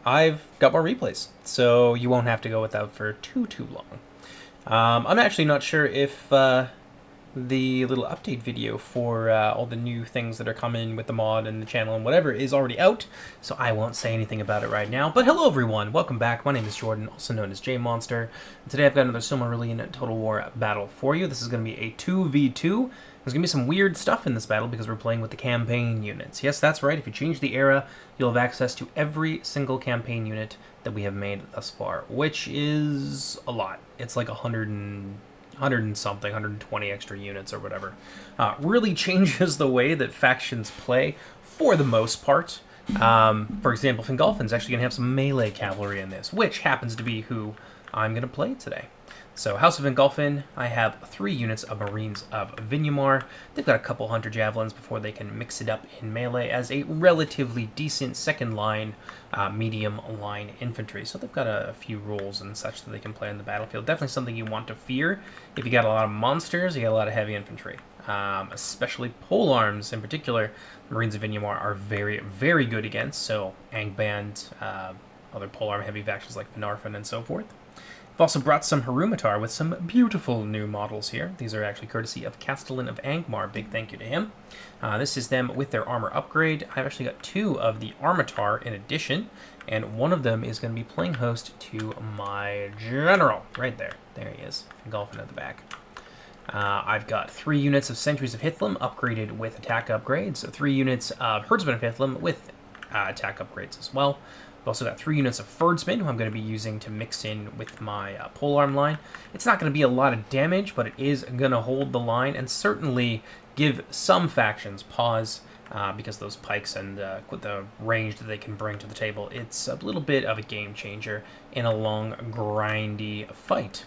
I've got more replays, so you won't have to go without for too long. I'm actually not sure if the little update video for all the new things that are coming with the mod and the channel and whatever is already out, so I won't say anything about it right now. But hello everyone, welcome back. My name is Jordan, also known as JMonster, and today I've got another Silmarillion Total War battle for you. This is going to be a 2v2. There's going to be some weird stuff in this battle because we're playing with the campaign units. Yes, that's right, if you change the era, you'll have access to every single campaign unit that we have made thus far, which is a lot. It's like 100 and something, 120 extra units or whatever. Really changes the way that factions play for the most part. For example, Fingolfin's actually going to have some melee cavalry in this, which happens to be who I'm going to play today. So, House of Fingolfin, I have 3 units of Marines of Vinyamar. They've got a couple Hunter Javelins before they can mix it up in melee as a relatively decent second line, medium line infantry. So they've got a few rules and such that they can play on the battlefield. Definitely something you want to fear. If you got a lot of monsters, you got a lot of heavy infantry. Especially polearms in particular, Marines of Vinyamar are very, very good against. So, Angband, other polearm heavy factions like Finarfin and so forth. I've also brought some Harumatar with some beautiful new models here. These are actually courtesy of Castellan of Angmar. Big thank you to him. This is them with their armor upgrade. I've actually got 2 of the Armatar in addition, and one of them is going to be playing host to my general. Right there. There he is. Golfing at the back. I've got 3 units of Sentries of Hithlum upgraded with attack upgrades. 3 units of Herdsmen of Hithlum with attack upgrades as well. I've also got 3 units of Ferdsmen, who I'm going to be using to mix in with my polearm line. It's not going to be a lot of damage, but it is going to hold the line and certainly give some factions pause because those pikes and with the range that they can bring to the table, it's a little bit of a game changer in a long, grindy fight,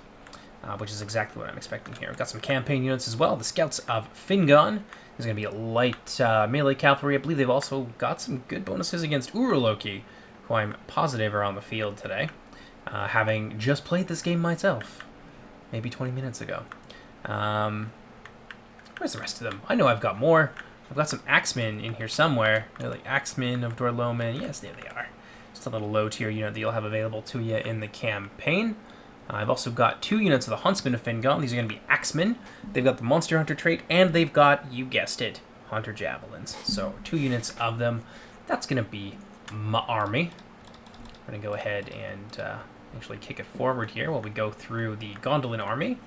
which is exactly what I'm expecting here. We've got some campaign units as well. The Scouts of Fingon is going to be a light melee cavalry. I believe they've also got some good bonuses against Uraloki, who I'm positive are on the field today, having just played this game myself, maybe 20 minutes ago. Where's the rest of them? I know I've got more. I've got some Axemen in here somewhere. They're like Axemen of Dorloman. Yes, there they are. Just a little low-tier unit that you'll have available to you in the campaign. I've also got 2 units of the Huntsmen of Fingon. These are going to be Axemen. They've got the Monster Hunter trait, and they've got, you guessed it, Hunter Javelins. So 2 units of them. That's going to be my army. I'm going to go ahead and actually kick it forward here while we go through the Gondolin army.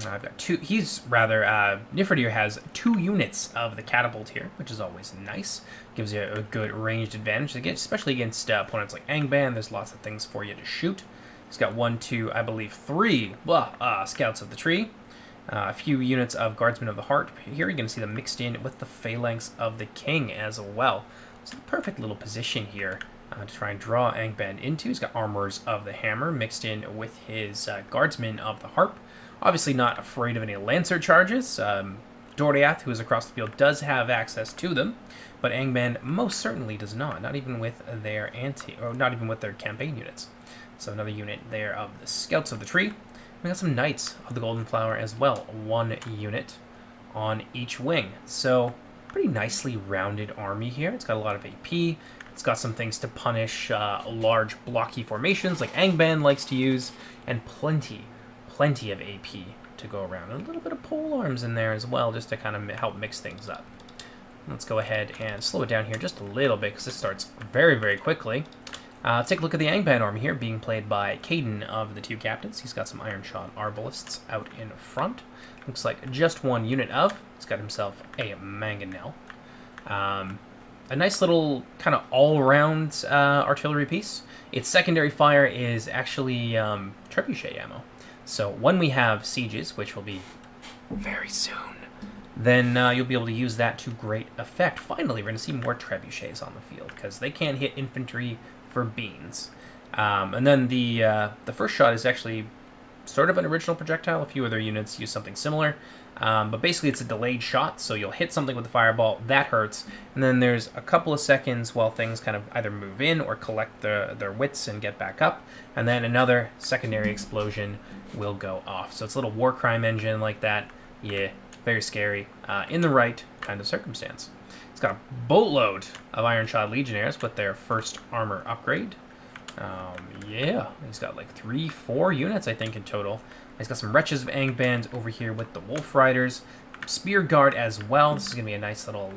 I've got 2. Nifridir has 2 units of the catapult here, which is always nice. Gives you a good ranged advantage, especially against opponents like Angband. There's lots of things for you to shoot. He's got 1, 2, I believe 3 Scouts of the Tree. A few units of Guardsmen of the Heart. Here you're going to see them mixed in with the Phalanx of the King as well. It's a perfect little position here to try and draw Angband into. He's got Armorers of the Hammer mixed in with his Guardsmen of the Harp. Obviously not afraid of any Lancer charges. Doriath, who is across the field, does have access to them, but Angband most certainly does not even with their campaign units. So another unit there of the Scouts of the Tree. We got some Knights of the Golden Flower as well, 1 unit on each wing. So pretty nicely rounded army here. It's got a lot of AP. It's got some things to punish large blocky formations like Angband likes to use, and plenty of AP to go around. And a little bit of polearms in there as well, just to kind of help mix things up. Let's go ahead and slow it down here just a little bit, because this starts very, very quickly. Take a look at the Angband army here, being played by Caden of the 2 captains. He's got some Ironshot Arbalists out in front. Looks like just 1 unit of. He's got himself a Mangonel. A nice little kind of all-around artillery piece. Its secondary fire is actually trebuchet ammo. So when we have sieges, which will be very soon, then you'll be able to use that to great effect. Finally, we're going to see more trebuchets on the field, because they can't hit infantry for beans. And then the first shot is actually sort of an original projectile. A few other units use something similar. But basically it's a delayed shot, so you'll hit something with the fireball, that hurts, and then there's a couple of seconds while things kind of either move in or collect their wits and get back up, and then another secondary explosion will go off. So it's a little war crime engine like that. Yeah, very scary in the right kind of circumstance. got a boatload of Iron Shod Legionnaires with their first armor upgrade. Yeah, he's got like 4 units, I think, in total. He's got some Wretches of Angband over here with the Wolf Riders. Spear Guard as well. This is going to be a nice little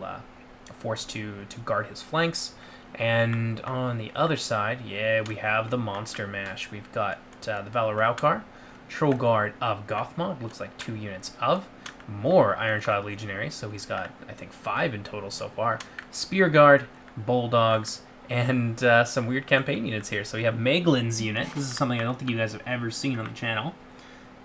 force to guard his flanks. And on the other side, yeah, we have the Monster Mash. We've got the Valaraukar, Troll Guard of Gothmog, looks like 2 units of. More Iron Shod Legionaries, so he's got, I think, 5 in total so far. Spear Guard, Bulldogs, and some weird campaign units here. So we have Meglin's unit. This is something I don't think you guys have ever seen on the channel.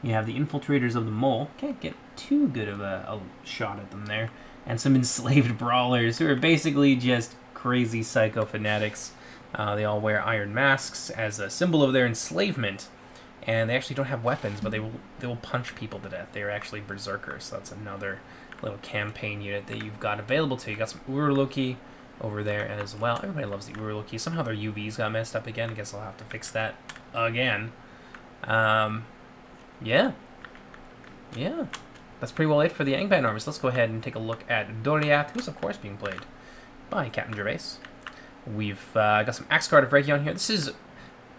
You have the Infiltrators of the Mole. Can't get too good of a shot at them there. And some Enslaved Brawlers, who are basically just crazy psycho fanatics. They all wear iron masks as a symbol of their enslavement. And they actually don't have weapons, but they will punch people to death. They're actually berserkers, so that's another little campaign unit that you've got available to you. You got some Urloki over there as well. Everybody loves the Urloki. Somehow their UVs got messed up again. I guess I'll have to fix that again. Yeah. That's pretty well it for the Angband armies. Let's go ahead and take a look at Doriath, who's of course being played by Captain Gervais. We've got some Axe Guard of Region here. This is,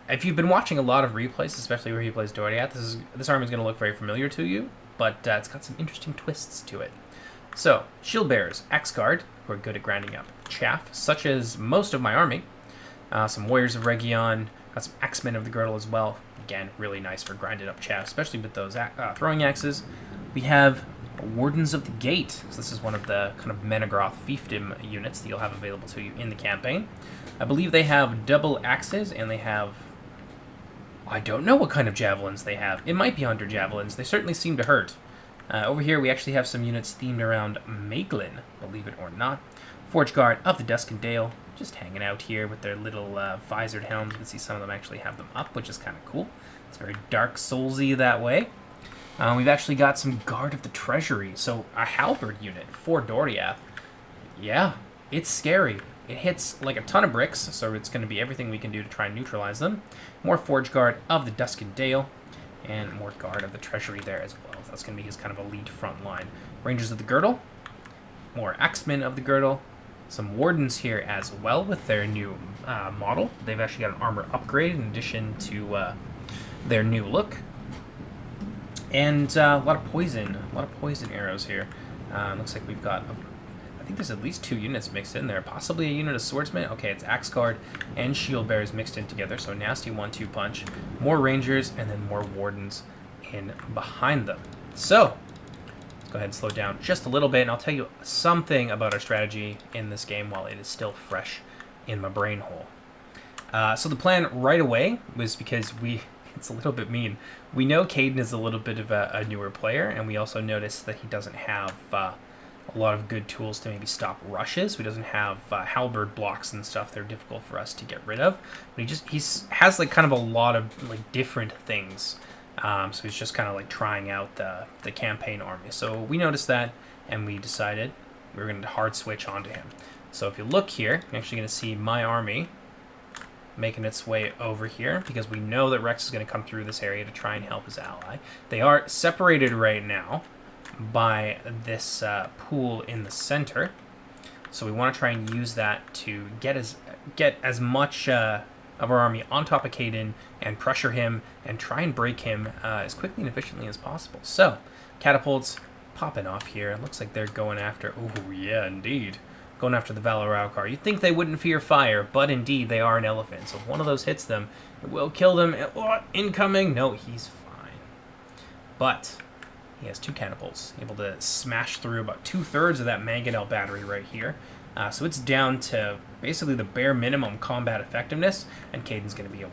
if you've been watching a lot of replays, especially where he plays Doriath, this army is going to look very familiar to you, but it's got some interesting twists to it. So, Shield Bearers, Axe Guard, who are good at grinding up chaff, such as most of my army. Some Warriors of Region, got some Axemen of the Girdle as well. Again, really nice for grinded up chaff, especially with those throwing axes. We have Wardens of the Gate. So this is one of the kind of Menegroth fiefdom units that you'll have available to you in the campaign. I believe they have double axes, and they have... I don't know what kind of javelins they have. It might be hunter javelins. They certainly seem to hurt. Over here, we actually have some units themed around Maeglin, believe it or not. Forge Guard of the Dusk and Dale, just hanging out here with their little visored helms. You can see some of them actually have them up, which is kind of cool. It's very Dark Soulsy that way. We've actually got some Guard of the Treasury, so a halberd unit for Doriath. Yeah, it's scary. It hits like a ton of bricks, so it's going to be everything we can do to try and neutralize them. More Forge Guard of the Dusk and Dale, and more Guard of the Treasury there as well. That's going to be his kind of elite front line. Rangers of the Girdle, more Axemen of the Girdle, some Wardens here as well with their new model. They've actually got an armor upgrade in addition to their new look. And a lot of poison arrows here. Looks like we've got, I think there's at least 2 units mixed in there. Possibly a unit of swordsmen. Okay, it's Axe Guard and Shield Bearers mixed in together. So nasty 1-2 punch. More Rangers and then more Wardens in behind them. So let's go ahead and slow down just a little bit, and I'll tell you something about our strategy in this game while it is still fresh in my brain hole. So the plan right away was, because it's a little bit mean. We know Caden is a little bit of a newer player, and we also noticed that he doesn't have a lot of good tools to maybe stop rushes. He doesn't have halberd blocks and stuff. They're difficult for us to get rid of. But he has like kind of a lot of like different things. So he's just kind of like trying out the campaign army. So we noticed that, and we decided we were going to hard switch onto him. So if you look here, you're actually going to see my army making its way over here, because we know that Rex is going to come through this area to try and help his ally. They are separated right now by this pool in the center, so we want to try and use that to get as much of our army on top of Caden and pressure him and try and break him as quickly and efficiently as possible. So catapults popping off here. Looks like they're going after, oh yeah, indeed, going after the Valaraukar. You'd think they wouldn't fear fire, but indeed they are an elephant. So if one of those hits them, it will kill them. Oh, incoming! No, he's fine. But he has 2 catapults, able to smash through about 2/3 of that mangonel battery right here. So it's down to basically the bare minimum combat effectiveness, and Caden's going to be able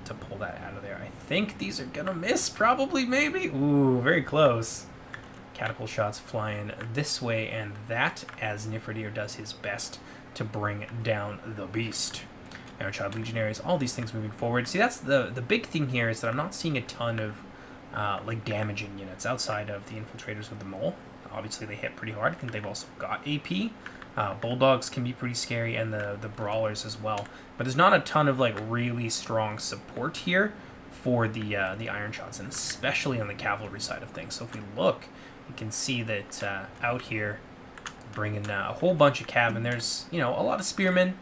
to pull that out of there. I think these are going to miss, probably, maybe. Ooh, very close. Catapult shots flying this way and that, as Nifridir does his best to bring down the beast. Iron Shod Legionaries, all these things moving forward. See, that's the big thing here, is that I'm not seeing a ton of like damaging units outside of the Infiltrators of the Mole. Obviously they hit pretty hard. I think they've also got AP. Bulldogs can be pretty scary, and the Brawlers as well. But there's not a ton of like really strong support here for the Iron Shots, and especially on the cavalry side of things. So if we look, you can see that out here bringing a whole bunch of cav, and there's, you know, a lot of spearmen,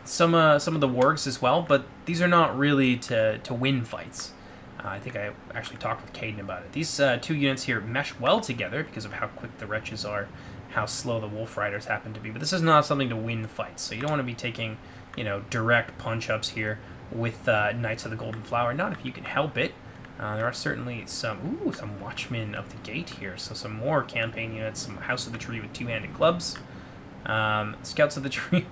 some of the wargs as well, but these are not really to win fights. I think I actually talked with Caden about it. These two units here mesh well together because of how quick the wretches are, how slow the wolf riders happen to be, but this is not something to win fights, so you don't want to be taking, you know, direct punch-ups here with Knights of the Golden Flower, not if you can help it. There are certainly some Watchmen of the Gate here, so some more campaign units, some House of the Tree with two-handed clubs. Scouts of the Tree,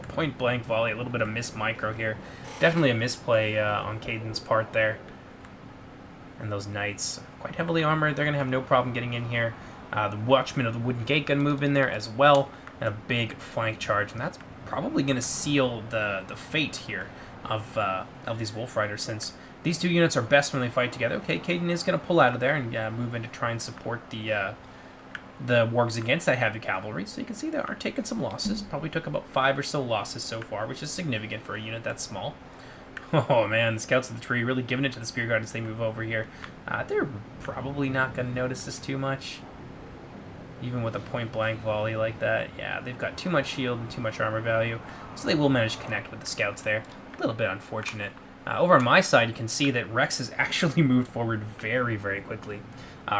point blank volley, a little bit of miss micro here. Definitely a misplay on Caden's part there. And those Knights, quite heavily armored, they're going to have no problem getting in here. The Watchmen of the Wooden Gate going to move in there as well, and a big flank charge, and that's probably going to seal the fate here of these Wolf Riders, since these two units are best when they fight together. Okay, Caden is going to pull out of there and move in to try and support the wargs against that heavy cavalry. So you can see they are taking some losses. Probably took about 5 or so losses so far, which is significant for a unit that small. Oh man, the Scouts of the Tree really giving it to the Spear Guard as they move over here. They're probably not going to notice this too much, even with a point-blank volley like that. Yeah, they've got too much shield and too much armor value, so they will manage to connect with the Scouts there. A little bit unfortunate. Over on my side, you can see that Rex has actually moved forward very, very quickly,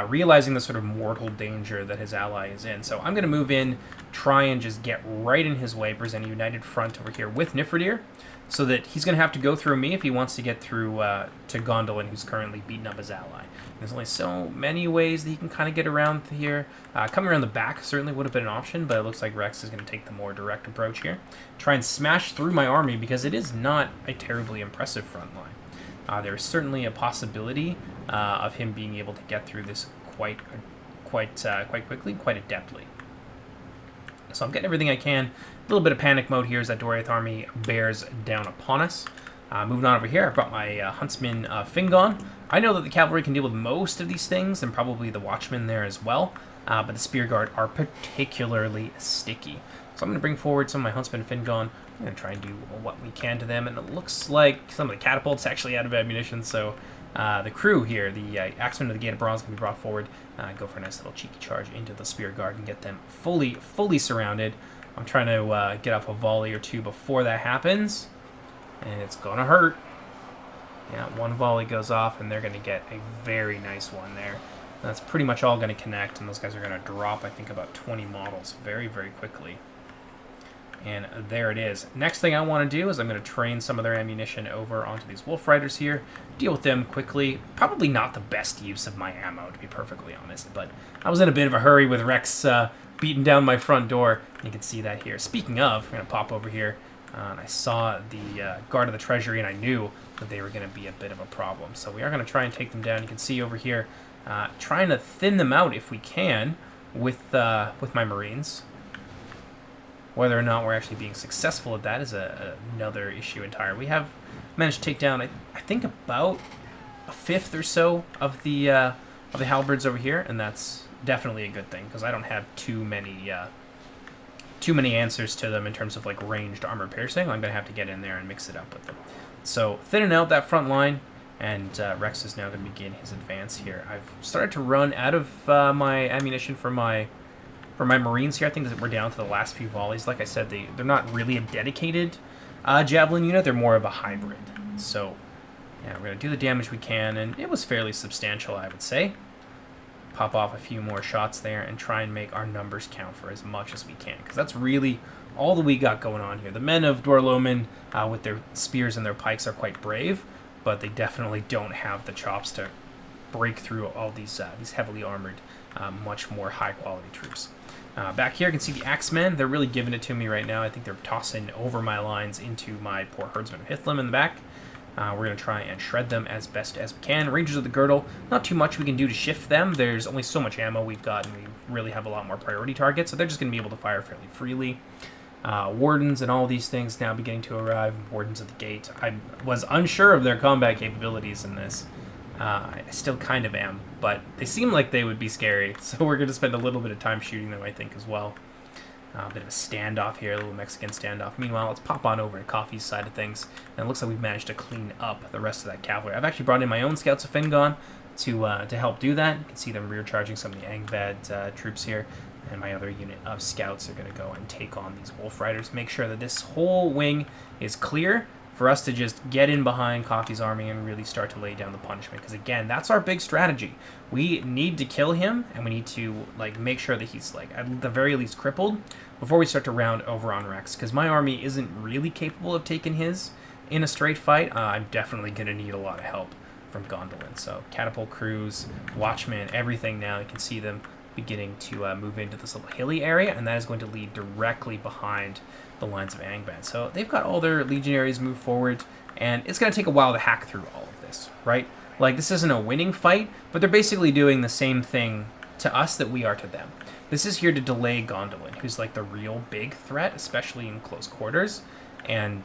realizing the sort of mortal danger that his ally is in. So I'm going to move in, try and just get right in his way, present a united front over here with Nifridir, so that he's going to have to go through me if he wants to get through to Gondolin, who's currently beating up his ally. There's only so many ways that he can kind of get around here. Coming around the back certainly would have been an option, but it looks like Rex is going to take the more direct approach here. Try and smash through my army, because it is not a terribly impressive front line. There is certainly a possibility of him being able to get through this quite quickly, quite adeptly. So I'm getting everything I can. A little bit of panic mode here as that Doriath army bears down upon us. Moving on over here, I've brought my Huntsman Fingon. I know that the cavalry can deal with most of these things, and probably the Watchmen there as well, but the Spear Guard are particularly sticky. So I'm going to bring forward some of my Huntsman Fingon. I'm going to try and do what we can to them, and it looks like some of the catapults actually out of ammunition, so the crew here, the Axemen of the Gate of Bronze, can be brought forward, go for a nice little cheeky charge into the Spear Guard and get them fully surrounded. I'm trying to get off a volley or two before that happens, and it's going to hurt. Yeah, one volley goes off, and they're going to get a very nice one there. That's pretty much all going to connect, and those guys are going to drop, I think, about 20 models very, very quickly. And there it is. Next thing I want to do is I'm going to train some of their ammunition over onto these Wolf Riders here, deal with them quickly. Probably not the best use of my ammo, to be perfectly honest, but I was in a bit of a hurry with Rex beating down my front door. You can see that here. Speaking of, we're going to pop over here, and I saw the Guard of the Treasury, and I knew that they were going to be a bit of a problem. So we are going to try and take them down. You can see over here, trying to thin them out if we can with my Marines. Whether or not we're actually being successful at that is another issue entirely. We have managed to take down, I think, about a fifth or so of the halberds over here, and that's definitely a good thing, because I don't have too many answers to them in terms of like ranged armor piercing. I'm going to have to get in there and mix it up with them. So thinning out that front line, and Rex is now going to begin his advance here. I've started to run out of my ammunition for my Marines here. I think that we're down to the last few volleys. Like I said, they're not really a dedicated javelin unit. They're more of a hybrid. So yeah, we're going to do the damage we can, and it was fairly substantial, I would say. Pop off a few more shots there and try and make our numbers count for as much as we can, because that's really all that we got going on here. The men of Dwarloman with their spears and their pikes are quite brave, but they definitely don't have the chops to break through all these heavily armored, much more high-quality troops. Back here, you can see the Axemen. They're really giving it to me right now. I think they're tossing over my lines into my poor Herdsman of Hithlum in the back. We're going to try and shred them as best as we can. Rangers of the Girdle, not too much we can do to shift them. There's only so much ammo we've got, and we really have a lot more priority targets, so they're just going to be able to fire fairly freely. Wardens and all these things now beginning to arrive. Wardens of the Gate. I was unsure of their combat capabilities in this. I still kind of am, but they seem like they would be scary, so we're going to spend a little bit of time shooting them, I think, as well. A bit of a standoff here, a little Mexican standoff. Meanwhile, let's pop on over to Coffee's side of things, and it looks like we've managed to clean up the rest of that cavalry. I've actually brought in my own Scouts of Fingon to help do that. You can see them rear charging some of the Angbad troops here. And my other unit of scouts are going to go and take on these wolf riders. Make sure that this whole wing is clear for us to just get in behind Coffee's army and really start to lay down the punishment. Because again, that's our big strategy. We need to kill him, and we need to like make sure that he's like at the very least crippled before we start to round over on Rex. Because my army isn't really capable of taking his in a straight fight. I'm definitely going to need a lot of help from Gondolin. So catapult crews, watchmen, everything now. You can see them beginning to move into this little hilly area, and that is going to lead directly behind the lines of Angband. So they've got all their legionaries move forward, and it's going to take a while to hack through all of this, right? Like, this isn't a winning fight, but they're basically doing the same thing to us that we are to them. This is here to delay Gondolin, who's like the real big threat, especially in close quarters, and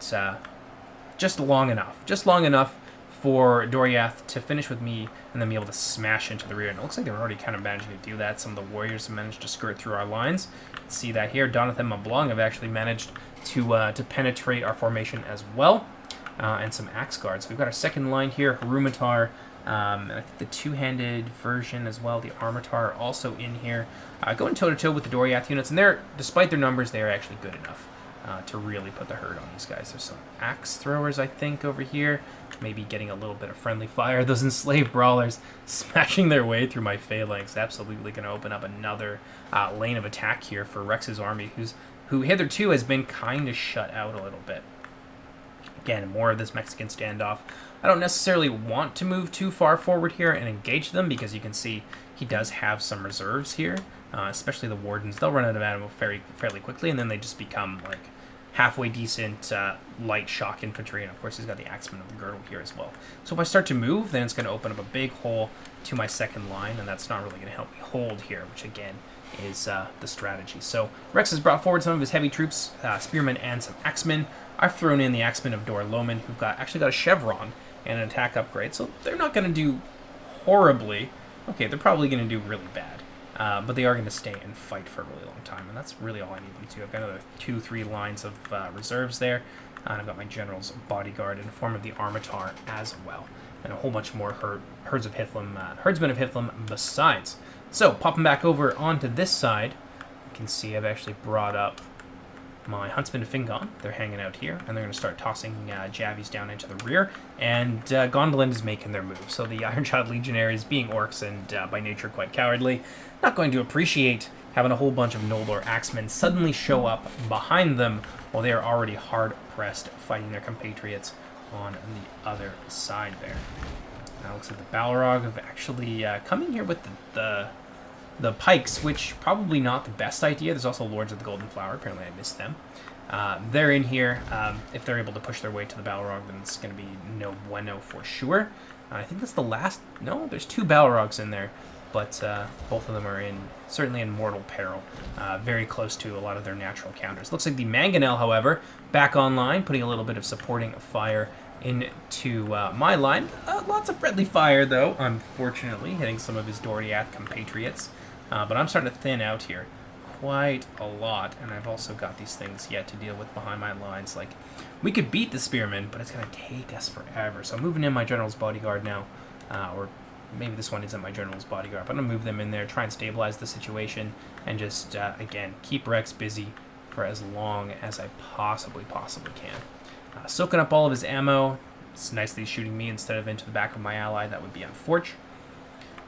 just long enough for Doriath to finish with me and then be able to smash into the rear. And it looks like they're already kind of managing to do that. Some of the warriors have managed to skirt through our lines. See that here. Donathan and Mablung have actually managed to penetrate our formation as well. And some axe guards. We've got our second line here, Harumatar, and I think the two-handed version as well, the Armatar, are also in here. Going toe-to-toe with the Doriath units, and they're, despite their numbers, they are actually good enough to really put the hurt on these guys. There's some axe throwers, I think, over here. Maybe getting a little bit of friendly fire. Those enslaved brawlers smashing their way through my phalanx. Absolutely going to open up another lane of attack here for Rex's army, who hitherto has been kind of shut out a little bit. Again, more of this Mexican standoff. I don't necessarily want to move too far forward here and engage them, because you can see he does have some reserves here, especially the wardens. They'll run out of ammo fairly quickly, and then they just become like halfway decent light shock infantry, and of course he's got the Axemen of the Girdle here as well. So if I start to move, then it's going to open up a big hole to my second line, and that's not really going to help me hold here, which again is the strategy. So Rex has brought forward some of his heavy troops, spearmen and some axemen. I've thrown in the Axemen of Dor Loman, who've actually got a chevron and an attack upgrade, so they're not going to do horribly. Okay, they're probably going to do really bad, but they are going to stay and fight for a really long time, and that's really all I need them to. I've got another 2-3 lines of reserves there, and I've got my general's bodyguard in the form of the Armatar as well, and a whole bunch more herdsmen of Hithlum besides. So, popping back over onto this side, you can see I've actually brought up my Huntsmen of Fingon. They're hanging out here, and they're going to start tossing Javies down into the rear, and Gondolin is making their move. So the Ironshod Legionaries, being orcs and by nature quite cowardly, not going to appreciate having a whole bunch of Noldor Axemen suddenly show up behind them while they are already hard-pressed fighting their compatriots on the other side there. Now it looks like the Balrog have actually come in here with the pikes, which probably not the best idea. There's also Lords of the Golden Flower. Apparently I missed them. They're in here. If they're able to push their way to the Balrog, then it's going to be no bueno for sure. I think that's the last... No, there's 2 Balrogs in there, but both of them are certainly in mortal peril. Very close to a lot of their natural counters. Looks like the Mangonel, however, back online, putting a little bit of supporting fire into my line. Lots of friendly fire, though, unfortunately, hitting some of his Doriath compatriots. But I'm starting to thin out here quite a lot, and I've also got these things yet to deal with behind my lines. Like, we could beat the Spearmen, but it's going to take us forever. So I'm moving in my General's Bodyguard now, or maybe this one isn't my General's Bodyguard, but I'm going to move them in there, try and stabilize the situation, and just, again, keep Rex busy for as long as I possibly can. Soaking up all of his ammo. It's nice that he's shooting me instead of into the back of my ally. That would be unfortunate.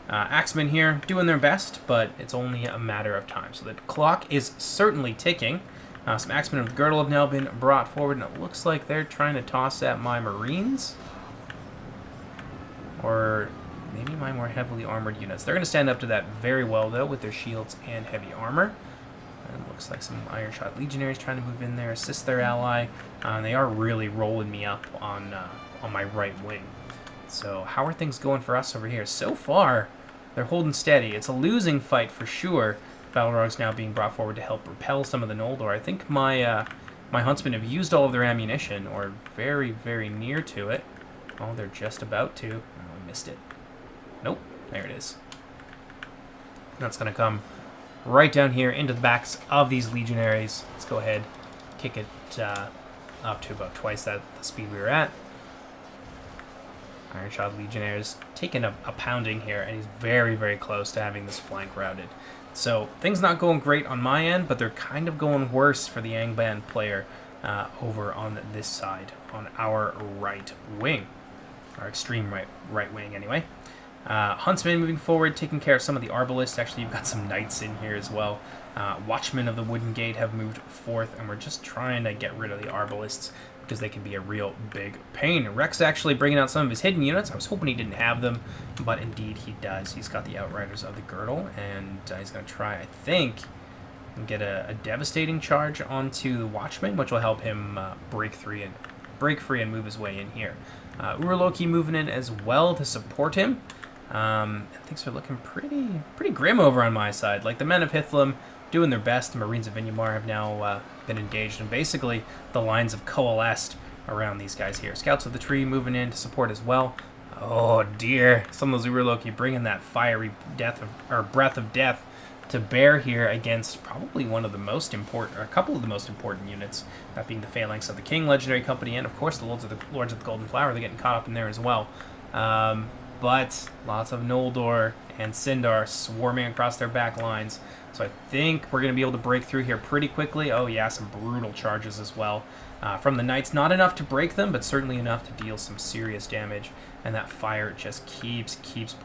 Axemen here doing their best, but it's only a matter of time. So the clock is certainly ticking. Some Axemen of the Girdle have now been brought forward, and it looks like they're trying to toss at my Marines. Or maybe my more heavily armored units. They're going to stand up to that very well, though, with their shields and heavy armor. And it looks like some Ironshod Legionaries trying to move in there, assist their ally. And they are really rolling me up on my right wing. So how are things going for us over here? So far, they're holding steady. It's a losing fight for sure. Balrog's now being brought forward to help repel some of the Noldor. I think my Huntsmen have used all of their ammunition, or very, very near to it. Oh, they're just about to. Oh, I missed it. Nope, there it is. That's going to come right down here into the backs of these Legionaries. Let's go ahead, kick it up to about twice the speed we were at. Ironshod Legionnaires taking a pounding here, and he's very, very close to having this flank routed. So things not going great on my end, but they're kind of going worse for the Angband player over on this side, on our right wing. Our extreme right wing, anyway. Huntsman moving forward, taking care of some of the Arbalists. Actually, you've got some Knights in here as well. Watchmen of the Wooden Gate have moved forth, and we're just trying to get rid of the Arbalists because they can be a real big pain. Rex actually bringing out some of his hidden units. I was hoping he didn't have them, but indeed he does. He's got the Outriders of the Girdle, and he's going to try, I think, and get a devastating charge onto the Watchman, which will help him break free and move his way in here. Urloki moving in as well to support him. Things are looking pretty grim over on my side. Like, the men of Hithlum doing their best. The Marines of Vinyamar have now been engaged, and basically the lines have coalesced around these guys here. Scouts of the Tree moving in to support as well. Oh dear, some of those Urloki bringing that fiery breath of death to bear here against probably one of the most important, or a couple of the most important units, that being the Phalanx of the King Legendary Company, and of course the Lords of the Golden Flower. They're getting caught up in there as well. But lots of Noldor and Sindar swarming across their back lines. So I think we're going to be able to break through here pretty quickly. Oh yeah, some brutal charges as well from the Knights. Not enough to break them, but certainly enough to deal some serious damage. And that fire just keeps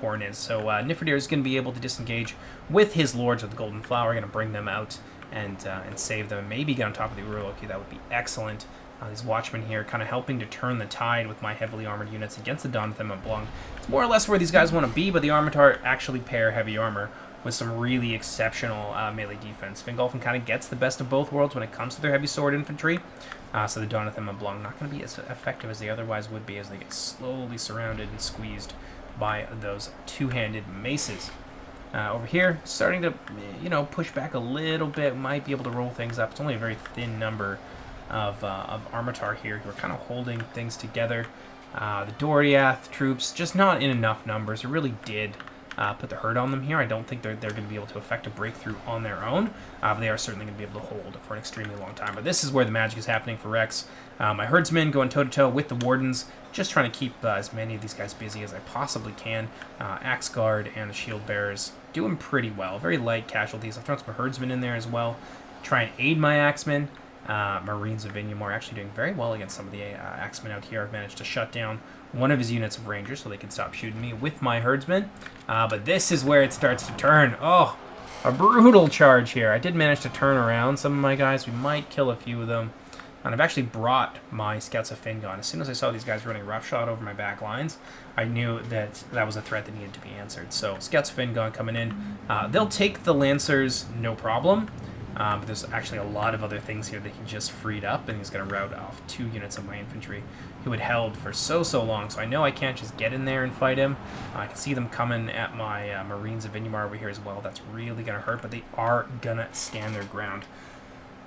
pouring in. So Nifredir is going to be able to disengage with his Lords of the Golden Flower. Going to bring them out and save them. Maybe get on top of the Urloki. That would be excellent. These Watchmen here kind of helping to turn the tide with my heavily armored units against the Donatham and Blung. It's more or less where these guys want to be, but the Armitar actually pair heavy armor with some really exceptional melee defense. Fingolfin kind of gets the best of both worlds when it comes to their heavy sword infantry. So the Donatham and Blung not going to be as effective as they otherwise would be as they get slowly surrounded and squeezed by those two-handed maces. Over here, starting to push back a little bit, might be able to roll things up. It's only a very thin number of Armitar here who are kind of holding things together. The Doriath troops, just not in enough numbers. It really did put the hurt on them here. I don't think they're going to be able to effect a breakthrough on their own, but they are certainly going to be able to hold for an extremely long time. But this is where the magic is happening for Rex. My herdsmen going toe-to-toe with the Wardens, just trying to keep as many of these guys busy as I possibly can. Axe Guard and the Shield Bearers doing pretty well. Very light casualties. I've thrown some herdsmen in there as well. Try and aid my Axemen. Marines of Vinyamar actually doing very well against some of the Axemen out here. I've managed to shut down one of his units of Rangers so they can stop shooting me with my herdsmen. But this is where it starts to turn. Oh, a brutal charge here. I did manage to turn around some of my guys. We might kill a few of them. And I've actually brought my Scouts of Fingon. As soon as I saw these guys running roughshod over my back lines, I knew that that was a threat that needed to be answered. So Scouts of Fingon coming in. They'll take the Lancers, no problem. But there's actually a lot of other things here that he just freed up, and he's going to rout off 2 units of my infantry who had held for so long. So I know I can't just get in there and fight him. I can see them coming at my Marines of Vinyamar over here as well. That's really going to hurt, but they are going to stand their ground.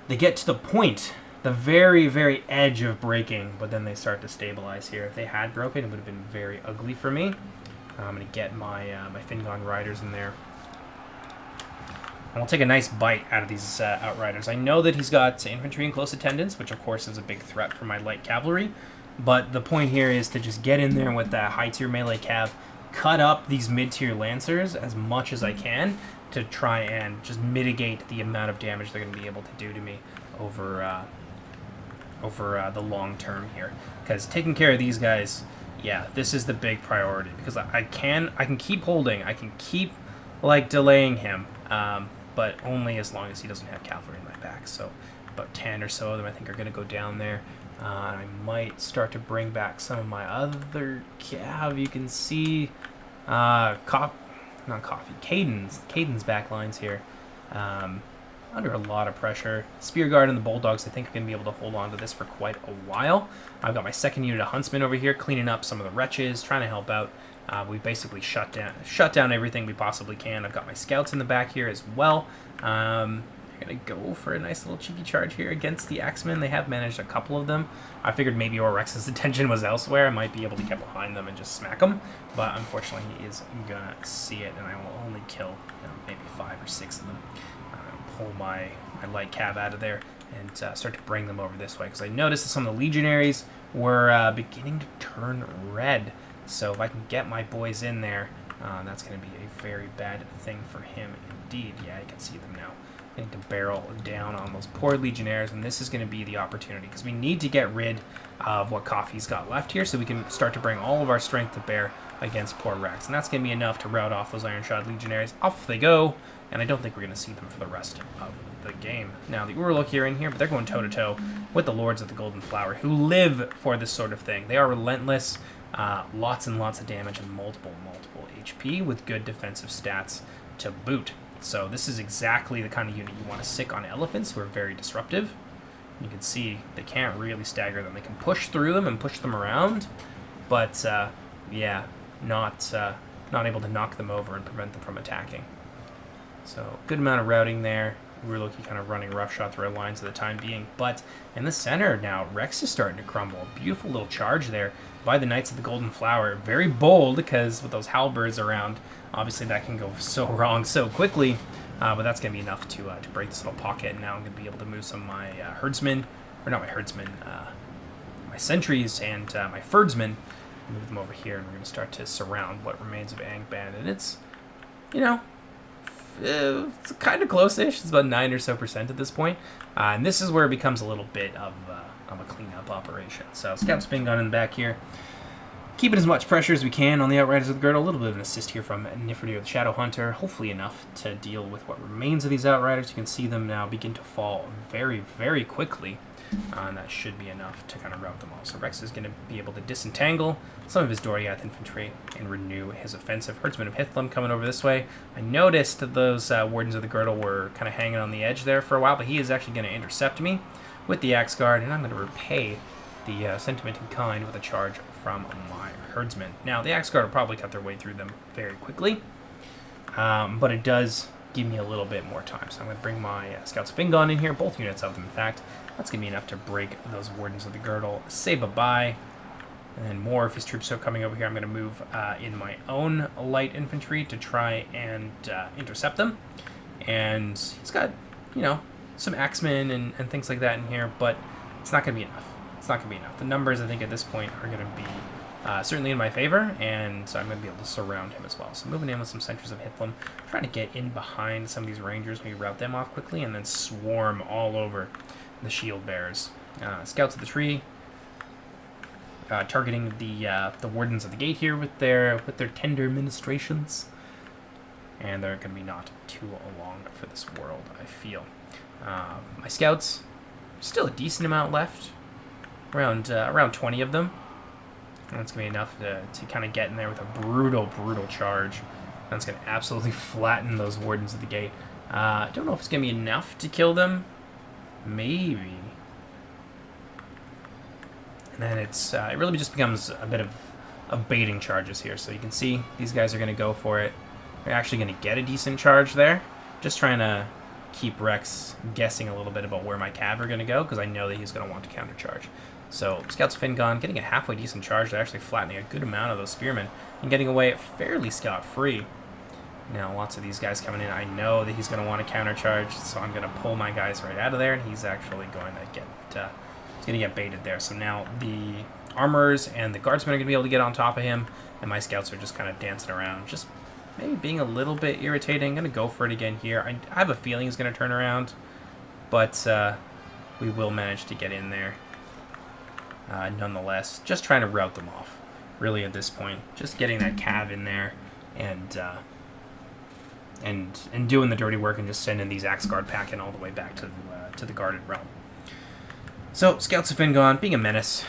They get to the point, the very edge of breaking, but then they start to stabilize here. If they had broken, it would have been very ugly for me. I'm going to get my Fingon Riders in there. And we'll take a nice bite out of these Outriders. I know that he's got infantry in close attendance, which of course is a big threat for my light cavalry. But the point here is to just get in there with that high-tier melee cav, cut up these mid-tier Lancers as much as I can to try and just mitigate the amount of damage they're going to be able to do to me over the long term here. Because taking care of these guys, yeah, this is the big priority. Because I can keep holding, I can keep delaying him. But only as long as he doesn't have cavalry in my back. So about 10 or so of them I think are going to go down there. I might start to bring back some of my other cav. You can see Caden's back lines here. Under a lot of pressure. Spear Guard and the Bulldogs I think are going to be able to hold on to this for quite a while. I've got my second unit of Huntsmen over here cleaning up some of the wretches, trying to help out. We basically shut down everything we possibly can. I've got my Scouts in the back here as well. I'm going to go for a nice little cheeky charge here against the Axemen. They have managed a couple of them. I figured maybe Orex's attention was elsewhere. I might be able to get behind them and just smack them. But unfortunately, he is going to see it, and I will only kill maybe 5 or 6 of them. Pull my light cav out of there and start to bring them over this way. Because I noticed that some of the Legionaries were beginning to turn red. So if I can get my boys in there That's going to be a very bad thing for him indeed. Yeah, I can see them now. I need to barrel down on those poor Legionnaires, and this is going to be the opportunity, because we need to get rid of what Coffee's got left here so we can start to bring all of our strength to bear against poor Rex. And that's going to be enough to rout off those Iron-Shod Legionnaires. Off they go, and I don't think we're going to see them for the rest of the game. Now, the Urloki are in here, but they're going toe-to-toe with the Lords of the Golden Flower, who live for this sort of thing. They are relentless, lots and lots of damage, and multiple HP with good defensive stats to boot. So this is exactly the kind of unit you want to sick on elephants, who are very disruptive. You can see they can't really stagger them. They can push through them and push them around, but yeah, not able to knock them over and prevent them from attacking. So good amount of routing there. Urloki kind of running roughshod through our lines at the time being. But in the center now, Rex is starting to crumble. Beautiful little charge there by the Knights of the Golden Flower. Very bold, because with those halberds around, obviously that can go so wrong so quickly. But that's going to be enough to break this little pocket. And now I'm going to be able to move some of my herdsmen, or not my herdsmen, my sentries and my herdsmen. Move them over here, and we're going to start to surround what remains of Angband. And it's, you know, it's kind of close-ish. It's about 9% or so at this point. And this is where it becomes a little bit of a cleanup operation. So Scout Spin Gun in the back here. Keeping as much pressure as we can on the Outriders of the Girdle. A little bit of an assist here from Nifridir the Shadow Hunter. Hopefully enough to deal with what remains of these Outriders. You can see them now begin to fall very, very quickly. And that should be enough to kind of rout them all. So Rex is going to be able to disentangle some of his Doriath infantry and renew his offensive. Herdsmen of Hithlum coming over this way. I noticed that those Wardens of the Girdle were kind of hanging on the edge there for a while, but he is actually going to intercept me with the Axe Guard, and I'm going to repay the sentiment in kind with a charge from my Herdsmen. Now, the Axe Guard will probably cut their way through them very quickly, but it does give me a little bit more time. So I'm going to bring my Scouts of Fingon in here, both units of them, in fact. That's going to be enough to break those Wardens of the Girdle. Say bye-bye. And then more of his troops are coming over here. I'm going to move in my own light infantry to try and intercept them. And he's got, you know, some axemen and things like that in here, but it's not going to be enough. It's not going to be enough. The numbers, I think, at this point are going to be certainly in my favor, and so I'm going to be able to surround him as well. So moving in with some sentries of Hithlum, trying to get in behind some of these rangers, maybe rout them off quickly, and then swarm all over the shield bearers. Scouts of the Tree, targeting the Wardens of the Gate here with their tender ministrations, and they're going to be not too long for this world, I feel. My scouts, still a decent amount left, around 20 of them. And that's going to be enough to kind of get in there with a brutal charge. That's going to absolutely flatten those Wardens of the Gate. Don't know if it's going to be enough to kill them. Maybe. And then it really just becomes a bit of baiting charges here. So you can see these guys are going to go for it. They're actually going to get a decent charge there. Just trying to keep Rex guessing a little bit about where my cav are going to go, because I know that he's going to want to countercharge. So Scouts of Fingon getting a halfway decent charge. They're actually flattening a good amount of those spearmen and getting away fairly scot-free. Now lots of these guys coming in. I know that he's going to want to countercharge, so I'm going to pull my guys right out of there, and he's actually going to get baited there. So now the armorers and the guardsmen are going to be able to get on top of him, and my scouts are just kind of dancing around, just maybe being a little bit irritating. I'm going to go for it again here. I have a feeling he's going to turn around, but we will manage to get in there. Nonetheless, just trying to rout them off, really, at this point. Just getting that cav in there and doing the dirty work and just sending these Axe Guard packing all the way back to the guarded realm. So, Scouts of Fingon, being a menace,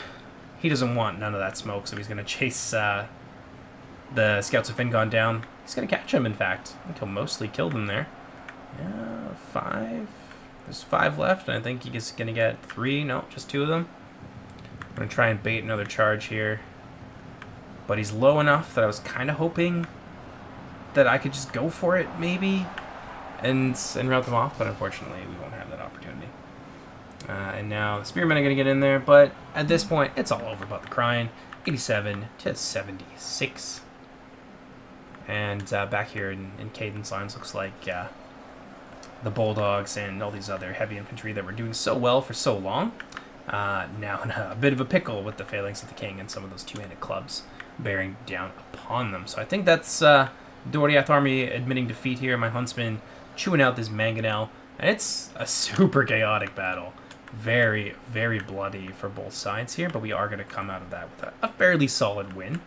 he doesn't want none of that smoke, so he's going to chase the Scouts of Fingon down. He's going to catch him, in fact. I think he'll mostly kill them there. Yeah, 5. There's 5 left, and I think he's going to get 3. No, just 2 of them. I'm going to try and bait another charge here. But he's low enough that I was kind of hoping that I could just go for it, maybe, and rout them off, but unfortunately we won't have that opportunity. And now the Spearmen are going to get in there, but at this point, it's all over but the crying. 87 to 76. And back here in Cadence lines, looks like the Bulldogs and all these other heavy infantry that were doing so well for so long now in a bit of a pickle with the Phalanx of the King and some of those two-handed clubs bearing down upon them. So I think that's Doriath army admitting defeat here. My Huntsman chewing out this Mangonel, and it's a super chaotic battle. Very, very bloody for both sides here, but we are going to come out of that with a fairly solid win.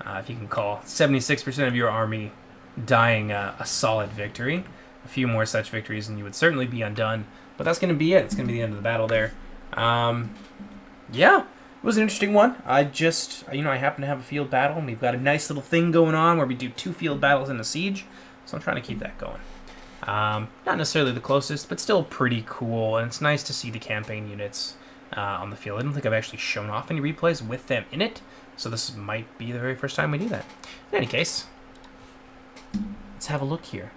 If you can call 76% of your army dying a solid victory. A few more such victories and you would certainly be undone, but that's going to be it. It's going to be the end of the battle there. Yeah, it was an interesting one. I happen to have a field battle, and we've got a nice little thing going on where we do 2 field battles in a siege, so I'm trying to keep that going. Not necessarily the closest, but still pretty cool, and it's nice to see the campaign units on the field. I don't think I've actually shown off any replays with them in it, so this might be the very first time we do that. In any case, let's have a look here.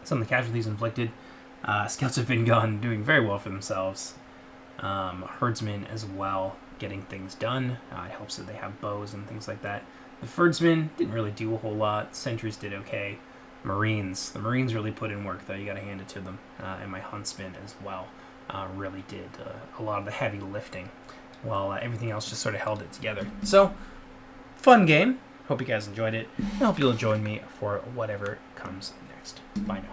Some of the casualties inflicted. Scouts have been gone, doing very well for themselves. Herdsmen as well, getting things done. It helps that they have bows and things like that. The Herdsmen didn't really do a whole lot. Sentries did okay. Marines. The Marines really put in work, though. You got to hand it to them. And my Huntsmen as well really did a lot of the heavy lifting, while everything else just sort of held it together. So, fun game. Hope you guys enjoyed it. I hope you'll join me for whatever comes next. Bye now.